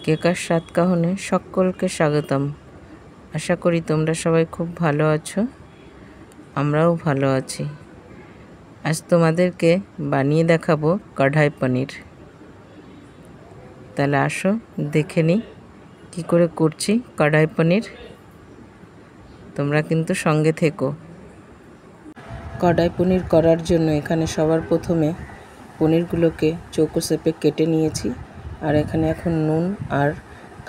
কেকার স্বাদ কাহনে সকলকে স্বাগতম। আশা করি তোমরা সবাই খুব ভালো আছো, আমরাও ভালো আছি। আজ তোমাদেরকে বানিয়ে দেখাবো কড়াই পনির। তাহলে আসো দেখে নিই কী করে করছি কড়াই পনির। তোমরা কিন্তু সঙ্গে থেকো। কড়াই পনির করার জন্য এখানে সবার প্রথমে পনিরগুলোকে চৌকো শেপে কেটে নিয়েছি। আর এখানে এখন নুন আর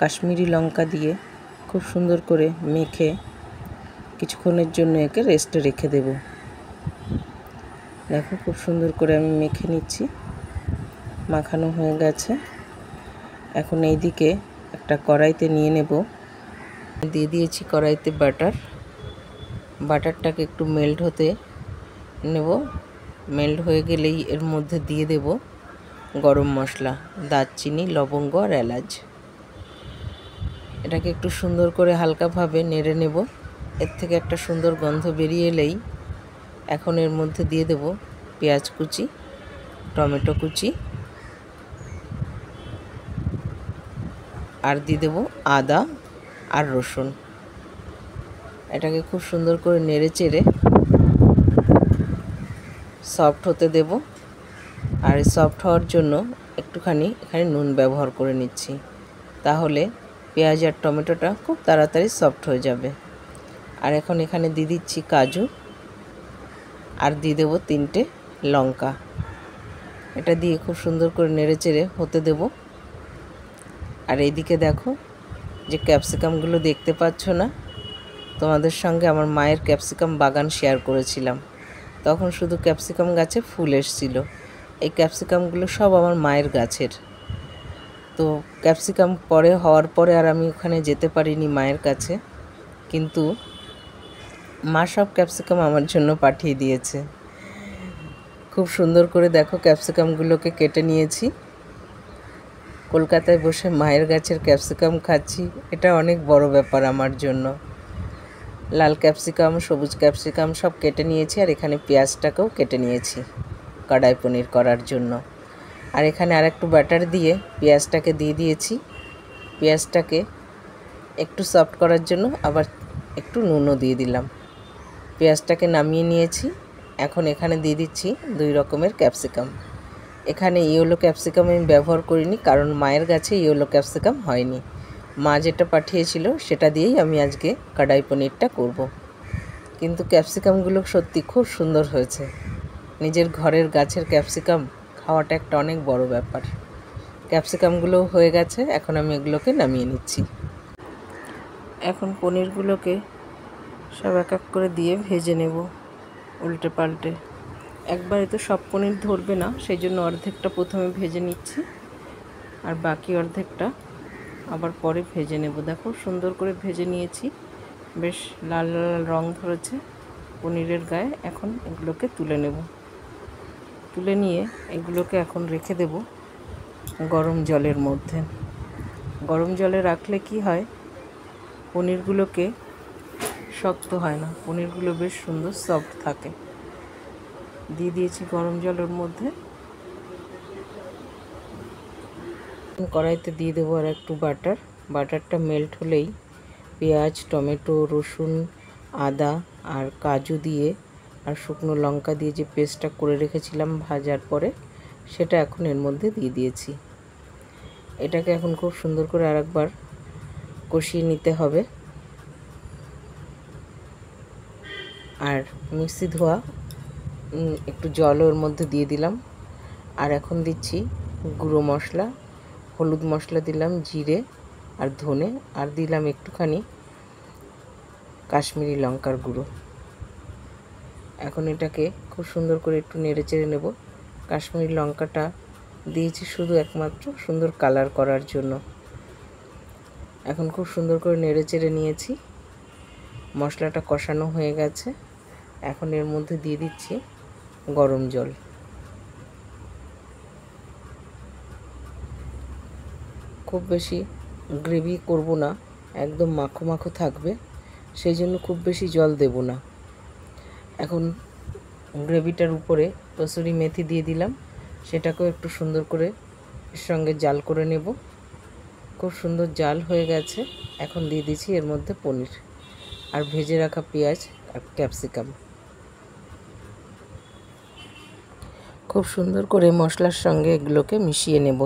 কাশ্মীরি লঙ্কা দিয়ে খুব সুন্দর করে মেখে কিছুক্ষণের জন্য একে রেস্টে রেখে দেব। দেখো খুব সুন্দর করে আমি মেখে নিচ্ছি, মাখানো হয়ে গেছে। এখন এইদিকে একটা কড়াইতে নিয়ে নেব, দিয়ে দিয়েছি কড়াইতে বাটারটাকে একটু মেল্ট হতে নেব। মেল্ট হয়ে গেলেই এর মধ্যে দিয়ে দেব গরম মশলা, দারচিনি, লবঙ্গ আর এলাচ। এটাকে একটু সুন্দর করে হালকাভাবে নেড়ে নেব। এর থেকে একটা সুন্দর গন্ধ বেরিয়ে এলেই এখন এর মধ্যে দিয়ে দেব পেঁয়াজ কুচি, টমেটো কুচি আর দিয়ে দেব আদা আর রসুন। এটাকে খুব সুন্দর করে নেড়ে চেড়ে সফট হতে দেব। আর সফট হওয়ার জন্য একটুখানি এখানে নুন ব্যবহার করে নিচ্ছি, তাহলে পেঁয়াজ আর টমেটোটা খুব তাড়াতাড়ি সফট হয়ে যাবে। আর এখন এখানে দিয়ে দিচ্ছি কাজু আর দিয়ে দেবো 3টে লঙ্কা। এটা দিয়ে খুব সুন্দর করে নেড়ে চেড়ে হতে দেব। আর এইদিকে দেখো যে ক্যাপসিকামগুলো দেখতে পাচ্ছ না, তোমাদের সঙ্গে আমার মায়ের ক্যাপসিকাম বাগান শেয়ার করেছিলাম। তখন শুধু ক্যাপসিকাম গাছে ফুল এসেছিল। এই ক্যাপসিকামগুলো সব আমার মায়ের গাছের। তো ক্যাপসিকাম হওয়ার পরে আর আমি ওখানে যেতে পারিনি মায়ের কাছে, কিন্তু মা সব ক্যাপসিকাম আমার জন্য পাঠিয়ে দিয়েছে। খুব সুন্দর করে দেখো ক্যাপসিকামগুলোকে কেটে নিয়েছি। কলকাতায় বসে মায়ের গাছের ক্যাপসিকাম খাচ্ছি, এটা অনেক বড় ব্যাপার আমার জন্য। লাল ক্যাপসিকাম, সবুজ ক্যাপসিকাম সব কেটে নিয়েছি। আর এখানে পেঁয়াজটাকেও কেটে নিয়েছি কড়াই পনির করার জন্য। আর এখানে আর একটু ব্যাটার দিয়ে পেঁয়াজটাকে দিয়ে দিয়েছি। পেঁয়াজটাকে একটু সফট করার জন্য আবার একটু নুনও দিয়ে দিলাম। পেঁয়াজটাকে নামিয়ে নিয়েছি। এখন এখানে দিয়ে দিচ্ছি 2 রকমের ক্যাপসিকাম। এখানে ইয়েলো ক্যাপসিকাম আমি ব্যবহার করিনি, কারণ মায়ের গাছে ইয়েলো ক্যাপসিকাম হয়নি। মা যেটা পাঠিয়েছিল সেটা দিয়েই আমি আজকে কড়াই পনিরটা করব। কিন্তু ক্যাপসিকামগুলো সত্যি খুব সুন্দর হয়েছে। নিজের ঘরের গাছের ক্যাপসিকাম খাওয়াটা একটা অনেক বড় ব্যাপার। ক্যাপসিকামগুলো হয়ে গেছে, এখন আমি এগুলোকে নামিয়ে নিচ্ছি। এখন পনিরগুলোকে সব এক এক করে দিয়ে ভেজে নেব উল্টে পাল্টে। একবারে তো সব পনির ধরবে না, সেই জন্য অর্ধেকটা প্রথমে ভেজে নিচ্ছি আর বাকি অর্ধেকটা আবার পরে ভেজে নেব। দেখো সুন্দর করে ভেজে নিয়েছি, বেশ লাল লাল রং ধরেছে পনিরের গায়ে। এখন এগুলোকে তুলে নেব। তুলে নিয়ে এগুলোকে এখন রেখে দেব গরম জলের মধ্যে। গরম জলে রাখলে কি হয়, পনিরগুলোকে শক্ত হয় না, পনিরগুলো বেশ সুন্দর সফট থাকে। দিয়ে দিয়েছি গরম জলের মধ্যে। কড়াইতে দিয়ে দেবো আর একটু বাটারটা মেল্ট হলেই পেঁয়াজ, টমেটো, রসুন, আদা আর কাজু দিয়ে আর শুকনো লঙ্কা দিয়ে যে পেস্টটা করে রেখেছিলাম ভাজার পরে, সেটা এখন এর মধ্যে দিয়ে দিয়েছি। এটাকে এখন খুব সুন্দর করে আরেকবার কষিয়ে নিতে হবে। আর মিক্সি ধোয়া একটু জল ওর মধ্যে দিয়ে দিলাম। আর এখন দিচ্ছি গুঁড়ো মশলা, হলুদ মশলা দিলাম, জিরে আর ধনে, আর দিলাম একটুখানি কাশ্মীরি লঙ্কার গুঁড়ো। এখন এটাকে খুব সুন্দর করে একটু নেড়ে চেড়ে নেব। কাশ্মীরি লঙ্কাটা দিয়েছি শুধু একমাত্র সুন্দর কালার করার জন্য। এখন খুব সুন্দর করে নেড়ে চেড়ে নিয়েছি। মশলাটা কষানো হয়ে গেছে। এখন এর মধ্যে দিয়ে দিচ্ছি গরম জল। খুব বেশি গ্রেভি করব না, একদম মাখো মাখো থাকবে, সেই জন্য খুব বেশি জল দেব না। এখন গ্রেভিটার উপরে কসুরি মেথি দিয়ে দিলাম, সেটাকেও একটু সুন্দর করে এর সঙ্গে জাল করে নেব। খুব সুন্দর জাল হয়ে গেছে। এখন দিয়ে দিচ্ছি এর মধ্যে পনির আর ভেজে রাখা পেঁয়াজ আর ক্যাপসিকাম। খুব সুন্দর করে মশলার সঙ্গে এগুলোকে মিশিয়ে নেব।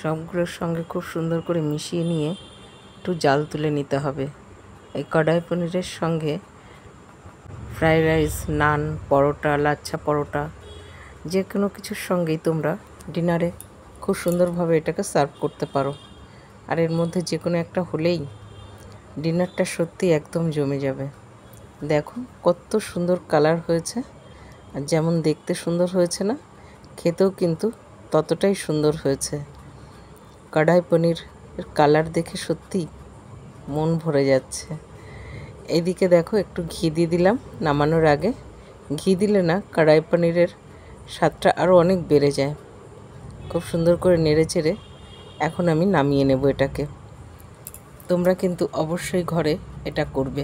সবগুলোর সঙ্গে খুব সুন্দর করে মিশিয়ে নিয়ে একটু জাল তুলে নিতে হবে। এই কড়াই পনিরের সঙ্গে ফ্রাইড রাইস, নান, পরোটা, লাচ্ছা পরোটা যে কোনো কিছুর সঙ্গেই তোমরা ডিনারে খুব সুন্দরভাবে এটাকে সার্ভ করতে পারো। আর এর মধ্যে যে কোনো একটা হলেই ডিনারটা সত্যি একদম জমে যাবে। দেখো কত সুন্দর কালার হয়েছে, আর যেমন দেখতে সুন্দর হয়েছে না, খেতেও কিন্তু ততটাই সুন্দর হয়েছে। কড়াই পনির কালার দেখে সত্যি মন ভরে যাচ্ছে। এইদিকে দেখো একটু ঘি দিয়ে দিলাম নামানোর আগে। ঘি দিলে না কড়াই পনিরের স্বাদটা আরও অনেক বেড়ে যায়। খুব সুন্দর করে নেড়ে চেড়ে এখন আমি নামিয়ে নেব এটাকে। তোমরা কিন্তু অবশ্যই ঘরে এটা করবে।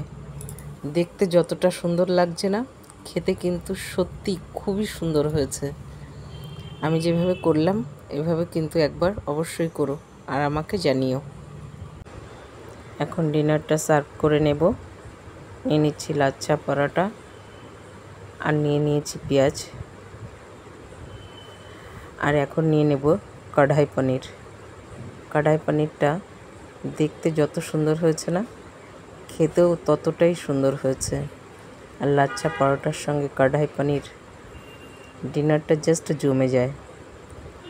দেখতে যতটা সুন্দর লাগছে না, খেতে কিন্তু সত্যি খুবই সুন্দর হয়েছে। আমি যেভাবে করলাম এভাবে কিন্তু একবার অবশ্যই করো আর আমাকে জানিও। এখন ডিনারটা সার্ভ করে নেব। নিয়ে নিচ্ছি লাচ্ছা পরোটা আর নিয়ে নিয়েছি পেঁয়াজ, আর এখন নিয়ে নেব কড়াই পনির। কড়াই পনিরটা দেখতে যত সুন্দর হয়েছে না, খেতেও ততটাই সুন্দর হয়েছে। আর লাচ্ছা পরোটার সঙ্গে কড়াই পনির ডিনারটা জাস্ট জমে যায়।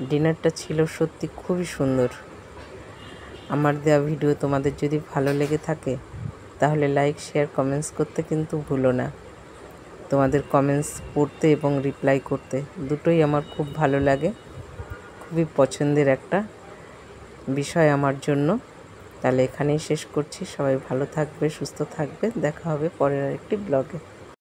ডিনারটা ছিল সত্যি খুবই সুন্দর। আমার দেওয়া ভিডিও তোমাদের যদি ভালো লেগে থাকে তাহলে লাইক, শেয়ার, কমেন্টস করতে কিন্তু ভুলো না। তোমাদের কমেন্টস পড়তে এবং রিপ্লাই করতে দুটোই আমার খুব ভালো লাগে। খুবই পছন্দের একটা বিষয় আমার জন্য। তাহলে এখানেই শেষ করছি। সবাই ভালো থাকবে, সুস্থ থাকবে। দেখা হবে পরের আরেকটি ব্লগে।